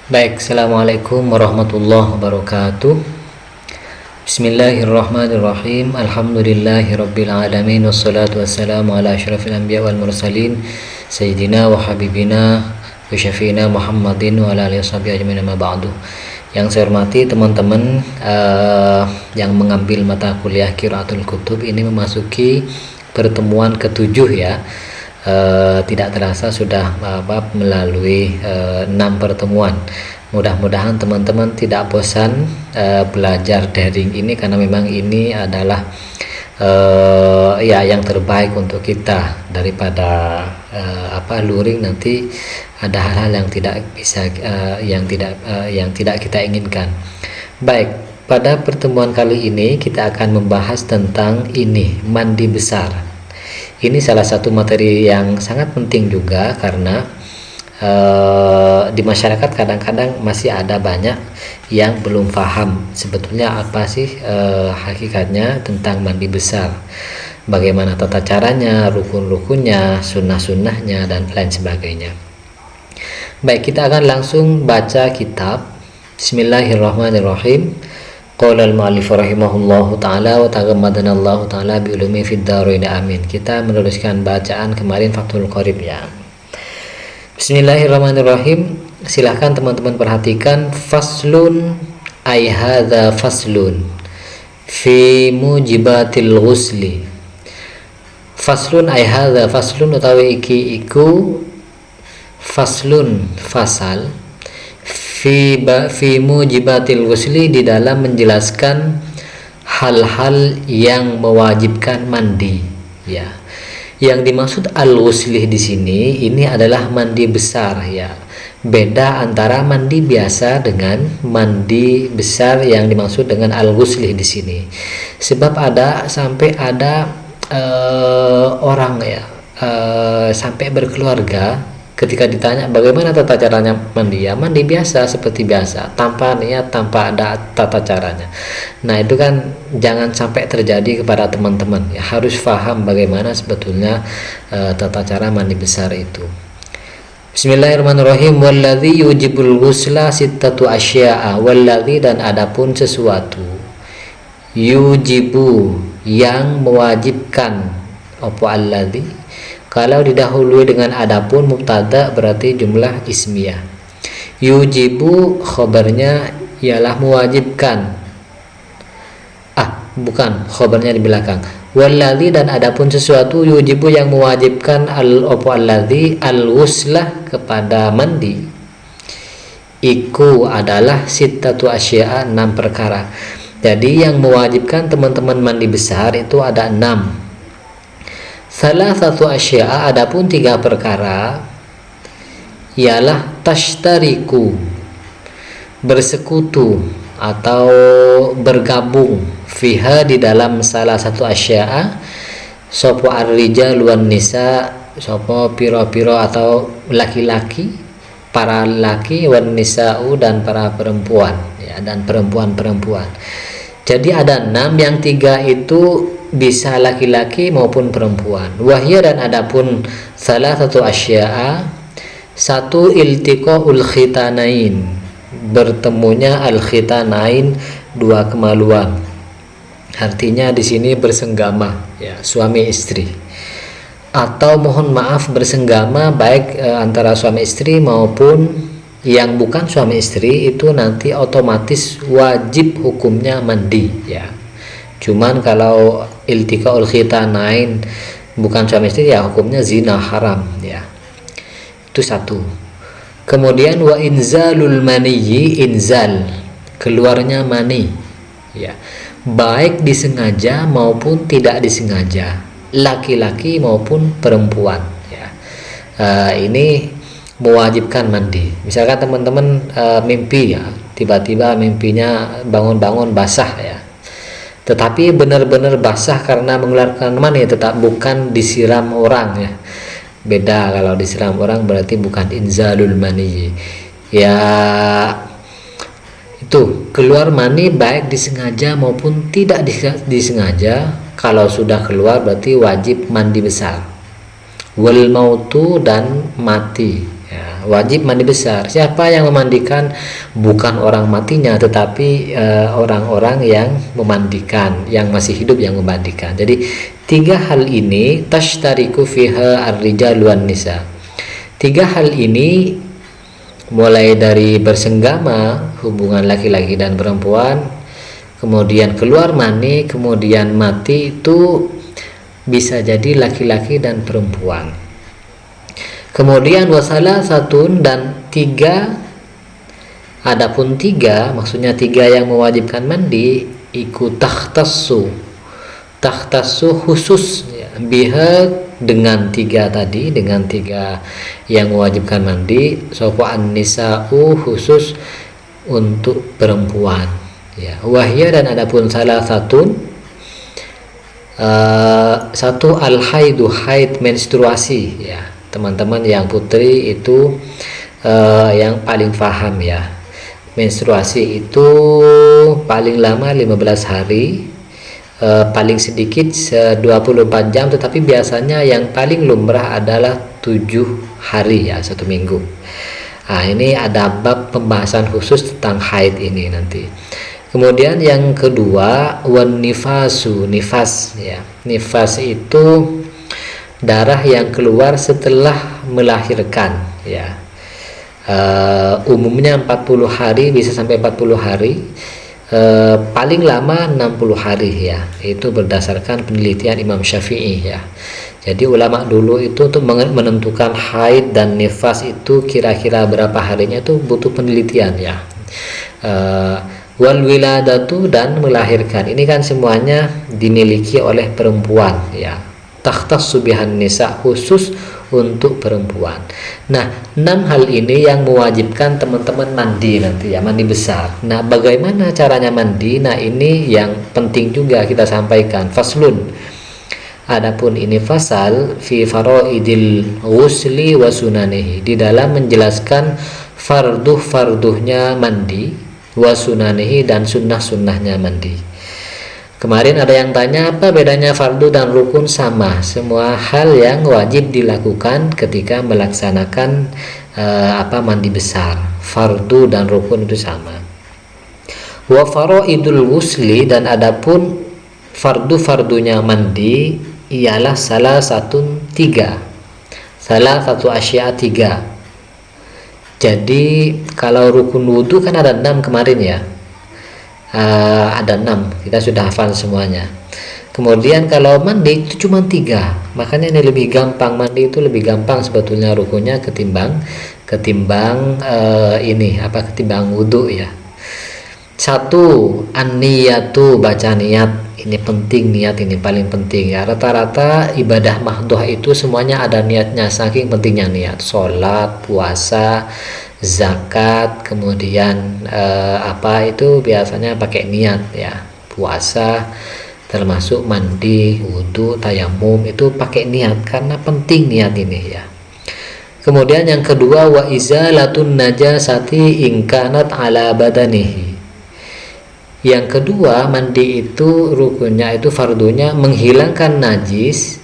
Baik, Assalamualaikum warahmatullahi wabarakatuh. Bismillahirrahmanirrahim. Alhamdulillahirabbil alamin wassalatu wassalamu ala asyrafil anbiya wal mursalin sayyidina wa habibina wa syafiina Muhammadin wa ala alihi washabihi ajmain, amma ba'du. Yang saya hormati teman-teman yang mengambil mata kuliah Qiraatul Kutub, ini memasuki pertemuan ketujuh ya. Tidak terasa sudah melalui 6 pertemuan. Mudah-mudahan teman-teman tidak bosan belajar daring ini, karena memang ini adalah yang terbaik untuk kita, daripada luring nanti ada hal-hal yang tidak bisa yang tidak kita inginkan. Baik, pada pertemuan kali ini kita akan membahas tentang ini, mandi besar. Ini salah satu materi yang sangat penting juga, karena di masyarakat kadang-kadang masih ada banyak yang belum paham sebetulnya apa sih hakikatnya tentang mandi besar, bagaimana tata caranya, rukun-rukunnya, sunnah-sunnahnya, dan lain sebagainya. Baik, kita akan langsung baca kitab. Bismillahirrahmanirrahim. Qala al-mu'allif rahimahullahu ta'ala wa taghammadana Allah ta'ala bi ulumi fid dharain, amin. Kita meneruskan bacaan kemarin Fathul Qorib ya. Bismillahirrahmanirrahim. Silahkan teman-teman perhatikan. Faslun ay hadza faslun fi mujibatil ghusli. Faslun ay hadza faslun utawi iki iku faslun fasal fi mujibatil ghusli, di dalam menjelaskan hal-hal yang mewajibkan mandi ya. Yang dimaksud al-ghusli di sini ini adalah mandi besar ya. Beda antara mandi biasa dengan mandi besar yang dimaksud dengan al-ghusli di sini. Sebab sampai ada orang ya sampai berkeluarga, ketika ditanya bagaimana tata caranya mandi, ya mandi biasa seperti biasa, tanpa niat, tanpa ada tata caranya. Nah, itu kan jangan sampai terjadi kepada teman-teman ya. Harus paham bagaimana sebetulnya tata cara mandi besar itu. Bismillahirrahmanirrahim. Walladzi yujibul ghusla sittatu asya'a. Walladzi, dan adapun sesuatu, yujibu, yang mewajibkan. Apa alladzi? Kalau didahului dengan adapun mubtada berarti jumlah ismiyah. Yujibu khabarnya ialah mewajibkan. Bukan, khabarnya di belakang. Walladzi, dan adapun sesuatu, yujibu yang mewajibkan alladzi al-ghuslah kepada mandi. Iku adalah sittatu asya'a, 6 perkara. Jadi yang mewajibkan teman-teman mandi besar itu ada 6. Salah satu asya'a, adapun 3 perkara, ialah tashtariku, bersekutu atau bergabung, fiha, di dalam salah satu asya'a, sopo ar-rijal wan nisa, sopo piro-piro atau laki-laki, para laki, wan nisa'u, dan para perempuan ya, dan perempuan-perempuan. Jadi ada 6, yang 3 itu bisa laki-laki maupun perempuan. Wahya, dan adapun salah satu asya'a, 1 iltiqaul khitanain, bertemunya al khitanain, 2 kemaluan. Artinya di sini bersenggama ya, suami istri, atau mohon maaf bersenggama baik antara suami istri maupun yang bukan suami istri, itu nanti otomatis wajib hukumnya mandi ya. Cuman kalau iltiqaul khitanain bukan suami istri, ya hukumnya zina, haram ya. Itu 1. Kemudian wa inzalul maniyyi, inzal, keluarnya mani ya, baik disengaja maupun tidak disengaja, laki-laki maupun perempuan ya. Ini mewajibkan mandi. Misalkan teman-teman mimpi ya, tiba-tiba mimpinya bangun-bangun basah ya, tetapi benar-benar basah karena mengeluarkan mani, tetap bukan disiram orang ya. Beda, kalau disiram orang berarti bukan inzalul mani ya. Itu keluar mani baik disengaja maupun tidak disengaja. Kalau sudah keluar berarti wajib mandi besar. Wal mautu, dan mati ya. ya, wajib mandi besar. Siapa yang memandikan? Bukan orang matinya, tetapi orang-orang yang memandikan, yang masih hidup yang memandikan. Jadi tiga hal ini tashtariku fiha ar-rijal wan nisa. Tiga hal ini mulai dari bersenggama, hubungan laki-laki dan perempuan, kemudian keluar mani, kemudian mati, itu bisa jadi laki-laki dan perempuan. Kemudian wasalah satun, dan tiga, adapun tiga maksudnya tiga yang mewajibkan mandi, ikut takhtassu khusus ya, biha, dengan tiga tadi, dengan tiga yang mewajibkan mandi, sopo an-nisa'u, khusus untuk perempuan ya, wahya, dan adapun salah satun, satu al-haidu, haid, menstruasi ya. Teman-teman yang putri itu yang paling paham ya, menstruasi itu paling lama 15 hari, paling sedikit 24 jam, tetapi biasanya yang paling lumrah adalah 7 hari ya, 1 minggu. Nah, ini ada bab pembahasan khusus tentang haid ini nanti. Kemudian yang kedua, wan nifasu, nifas ya. Nifas itu darah yang keluar setelah melahirkan ya. Umumnya 40 hari, bisa sampai 40 hari, paling lama 60 hari ya. Itu berdasarkan penelitian Imam Syafi'i ya. Jadi ulama dulu itu untuk menentukan haid dan nifas itu kira-kira berapa harinya itu butuh penelitian ya. Wal wiladatu, dan melahirkan, ini kan semuanya dimiliki oleh perempuan ya. Takhtassu bihan nisa, khusus untuk perempuan. Nah, 6 hal ini yang mewajibkan teman-teman mandi nanti ya, mandi besar. Nah, bagaimana caranya mandi? Nah, ini yang penting juga kita sampaikan. Faslun, adapun ini fasal fi faraidil ghusli wa sunanihi, di dalam menjelaskan farduhnya mandi, wa sunanihi, dan sunnah-sunnahnya mandi. Kemarin ada yang tanya apa bedanya fardu dan rukun? Sama, semua hal yang wajib dilakukan ketika melaksanakan mandi besar. Fardu dan rukun itu sama. Wa faraidul ghusli, dan adapun fardunya mandi ialah salah satu asya 3. Jadi kalau rukun wudhu kan ada 6 kemarin ya. Ada 6, kita sudah hafal semuanya. Kemudian kalau mandi itu cuma 3, makanya ini lebih gampang, mandi itu lebih gampang sebetulnya rukunnya ketimbang ketimbang wudhu ya. 1, an-niyatu, baca niat. Ini penting, niat ini paling penting ya. Rata-rata ibadah mahdhah itu semuanya ada niatnya, saking pentingnya niat. Sholat, puasa, zakat, kemudian itu biasanya pakai niat ya. Puasa termasuk mandi, wudhu, tayamum itu pakai niat karena penting niat ini ya. Kemudian yang kedua, wa izalatun najasati in kanat ala badanihi. Yang kedua, mandi itu rukunnya, itu fardunya menghilangkan najis,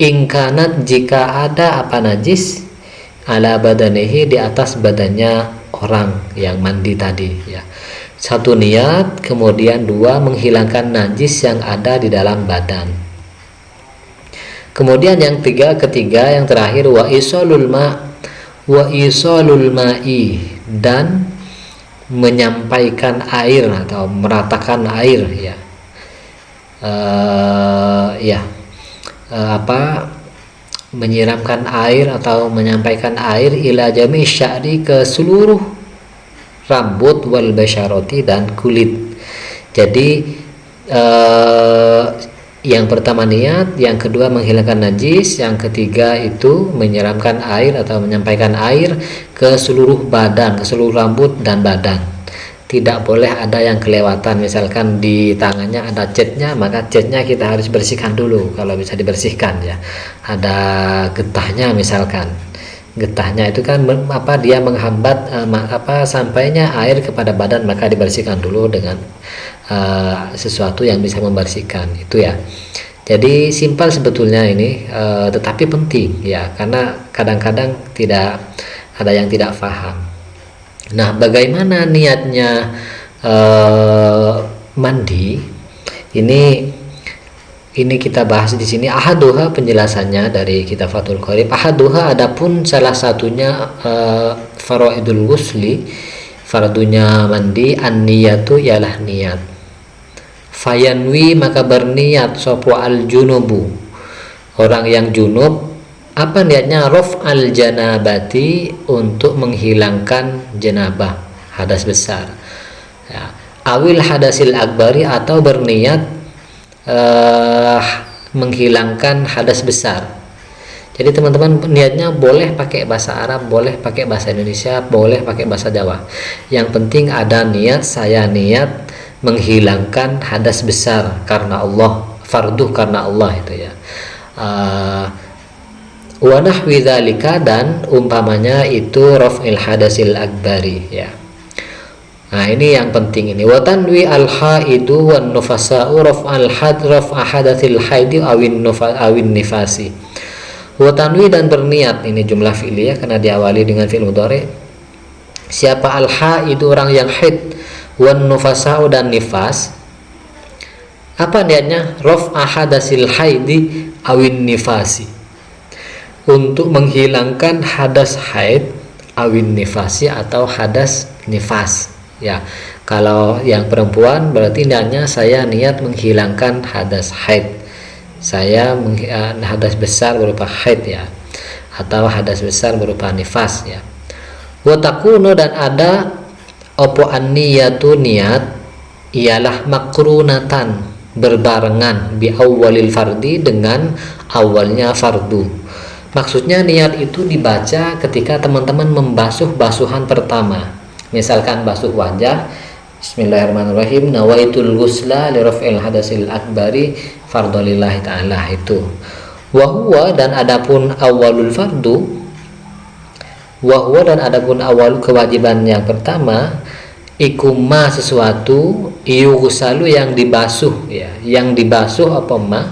in kanat, jika ada apa najis, ala badanihi, di atas badannya orang yang mandi tadi ya. 1 niat, kemudian 2 menghilangkan najis yang ada di dalam badan. Kemudian yang ketiga yang terakhir, wa isalul ma'i, dan menyampaikan air atau meratakan air ya. Menyiramkan air atau menyampaikan air ila jami' sya'ri, ke seluruh rambut, wal basyarati, dan kulit. Jadi yang pertama niat, yang kedua menghilangkan najis, yang ketiga itu menyiramkan air atau menyampaikan air ke seluruh badan, ke seluruh rambut dan badan. Tidak boleh ada yang kelewatan, misalkan di tangannya ada catnya, maka catnya kita harus bersihkan dulu kalau bisa dibersihkan ya. Ada getahnya misalkan, getahnya itu kan dia menghambat sampainya air kepada badan, maka dibersihkan dulu dengan sesuatu yang bisa membersihkan itu ya. Jadi simpel sebetulnya ini, tetapi penting ya, karena kadang-kadang tidak ada yang tidak paham. Nah, bagaimana niatnya mandi? Ini kita bahas di sini. Ahaduha, penjelasannya dari kitab Fathul Qorib. Ahaduha, adapun salah satunya faraidul ghusli, fardunya mandi, an-niyatu ialah niat. Fayanwi, maka berniat sopo al junubu, orang yang junub. Apa niatnya? Raf'al janabati, untuk menghilangkan janabah, hadas besar ya. Awil hadasil akbari, atau berniat menghilangkan hadas besar. Jadi teman-teman, niatnya boleh pakai bahasa Arab, boleh pakai bahasa Indonesia, boleh pakai bahasa Jawa. Yang penting ada niat, saya niat menghilangkan hadas besar karena Allah, fardu karena Allah itu ya. Wa nahwi dzalika, dan umpamanya itu raf'il hadasil akbari ya. Nah, ini yang penting ini. Wa tanwi al haidu wan nufasa'u raf'al hadatsil haidi awin nifasi. Wa tanwi, dan berniat, ini jumlah fi'liyah karena diawali dengan fi'il mudhari. Siapa al haidu, orang yang haid, wan nufasa'u, dan nifas. Apa niatnya? Raf'a hadasil haidi awin nifasi, untuk menghilangkan hadas haid, awin nifasi, atau hadas nifas ya. Kalau yang perempuan berarti niatnya saya niat menghilangkan hadas haid, saya hadas besar berupa haid ya, atau hadas besar berupa nifas ya. Wa takuno, dan ada opo an-niyatu, niat ialah makrunatan, berbarengan bi awwalil fardi, dengan awalnya fardu. Maksudnya niat itu dibaca ketika teman-teman membasuh basuhan pertama. Misalkan basuh wajah, bismillahirrahmanirrahim, nawaitul ghusla li raf'il hadasil akbari fardholillahi ta'ala, itu. Wa huwa, dan adapun awalul fardu, wa huwa, dan adapun awal kewajiban yang pertama, ikuma, sesuatu, yughsalu, yang dibasuh ya. Yang dibasuh apa ma?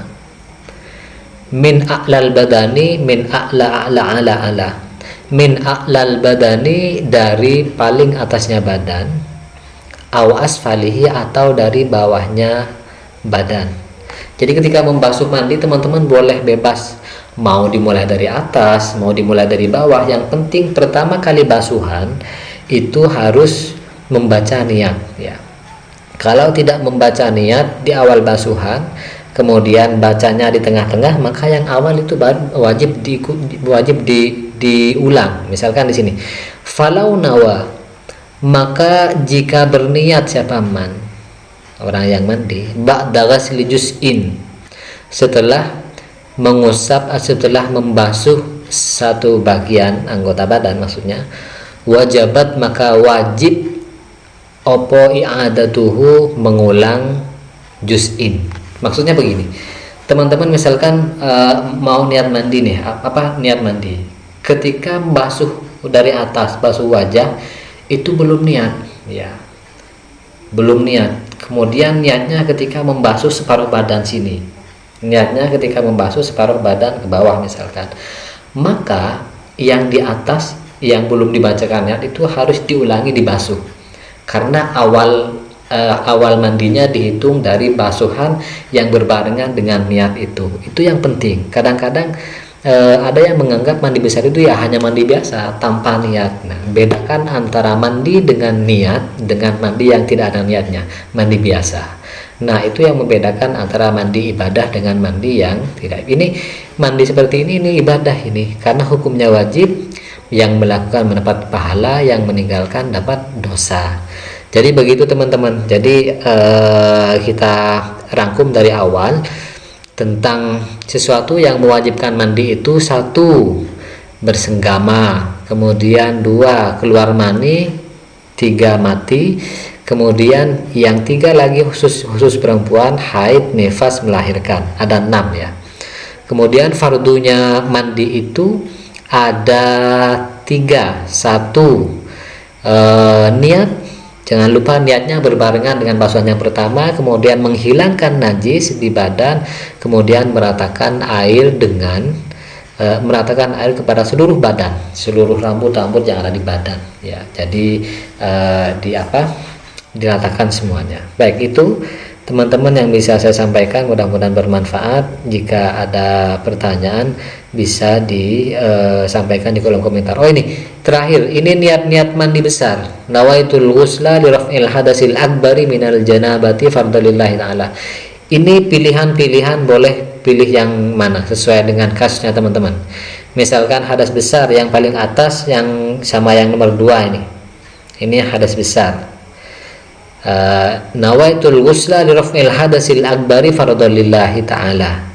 Min a'lal badani, min a'la ala, min a'lal badani, dari paling atasnya badan, aw asfalihi, atau dari bawahnya badan. Jadi ketika membasuh mandi, teman-teman boleh bebas, mau dimulai dari atas, mau dimulai dari bawah. Yang penting pertama kali basuhan itu harus membaca niat ya. Kalau tidak membaca niat di awal basuhan, kemudian bacanya di tengah-tengah, maka yang awal itu wajib diulang. Misalkan di sini, falau nawa, maka jika berniat siapa man, orang yang mandi, ba'da ghasli juz'in, setelah mengusap, setelah membasuh satu bagian anggota badan, maksudnya wajabat, maka wajib opo i'adatuhu, mengulang juz'in. Maksudnya begini, teman-teman misalkan mau niat mandi nih, apa niat mandi? Ketika basuh dari atas, basuh wajah, itu belum niat ya, belum niat. Kemudian niatnya ketika membasuh separuh badan sini, niatnya ketika membasuh separuh badan ke bawah misalkan, maka yang di atas yang belum dibacakan niat itu harus diulangi dibasuh, karena awal mandinya dihitung dari basuhan yang berbarengan dengan niat itu yang penting. Kadang-kadang ada yang menganggap mandi besar itu ya hanya mandi biasa tanpa niat. Nah, bedakan antara mandi dengan niat dengan mandi yang tidak ada niatnya, mandi biasa. Nah, itu yang membedakan antara mandi ibadah dengan mandi yang tidak. Ini mandi seperti ini ibadah ini, karena hukumnya wajib, yang melakukan mendapat pahala, yang meninggalkan dapat dosa. Jadi begitu teman-teman. Jadi kita rangkum dari awal tentang sesuatu yang mewajibkan mandi itu: satu, bersenggama, kemudian dua, keluar mani, tiga, mati, kemudian yang tiga lagi khusus perempuan, haid, nifas, melahirkan. Ada 6 ya. Kemudian fardunya mandi itu ada 3. Satu, niat. Jangan lupa niatnya berbarengan dengan basuhan yang pertama, kemudian menghilangkan najis di badan, kemudian meratakan air dengan meratakan air kepada seluruh badan, seluruh rambut-rambut yang ada di badan ya. Jadi diratakan semuanya. Baik, itu teman-teman yang bisa saya sampaikan, mudah-mudahan bermanfaat. Jika ada pertanyaan bisa disampaikan di kolom komentar. Oh, ini terakhir, ini niat-niat mandi besar. Nawaitul ghusla li raf'il hadasil akbari minal janabati fardalillahi ta'ala. Ini pilihan-pilihan, boleh pilih yang mana sesuai dengan khasnya teman-teman. Misalkan hadas besar yang paling atas, yang sama yang nomor 2 ini. Ini hadas besar. Nawaitul ghusla li raf'il hadasil akbari fardalillahi ta'ala.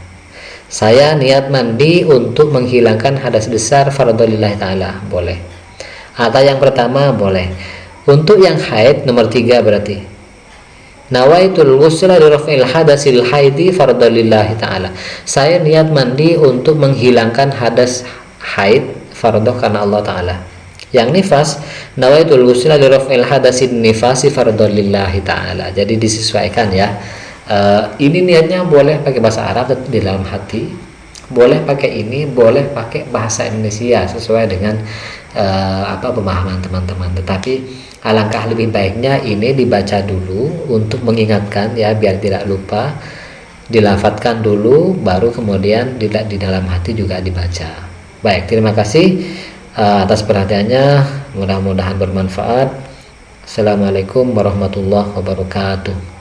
Saya niat mandi untuk menghilangkan hadas besar fardalillahi ta'ala, boleh. Atau yang pertama boleh. Untuk yang haid nomor 3 berarti nawaitul ghusla li raf'il hadasil haidi fardalillahi ta'ala. Saya niat mandi untuk menghilangkan hadas haid fardhu karena Allah ta'ala. Yang nifas, nawaitul ghusla li raf'il hadasin nifasi fardalillahi ta'ala. Jadi disesuaikan ya. Ini niatnya boleh pakai bahasa Arab di dalam hati, boleh pakai ini, boleh pakai bahasa Indonesia sesuai dengan pemahaman teman-teman. Tetapi alangkah lebih baiknya ini dibaca dulu untuk mengingatkan ya, biar tidak lupa. Dilafadzkan dulu, baru kemudian di dalam hati juga dibaca. Baik, terima kasih atas perhatiannya, mudah-mudahan bermanfaat. Assalamualaikum warahmatullahi wabarakatuh.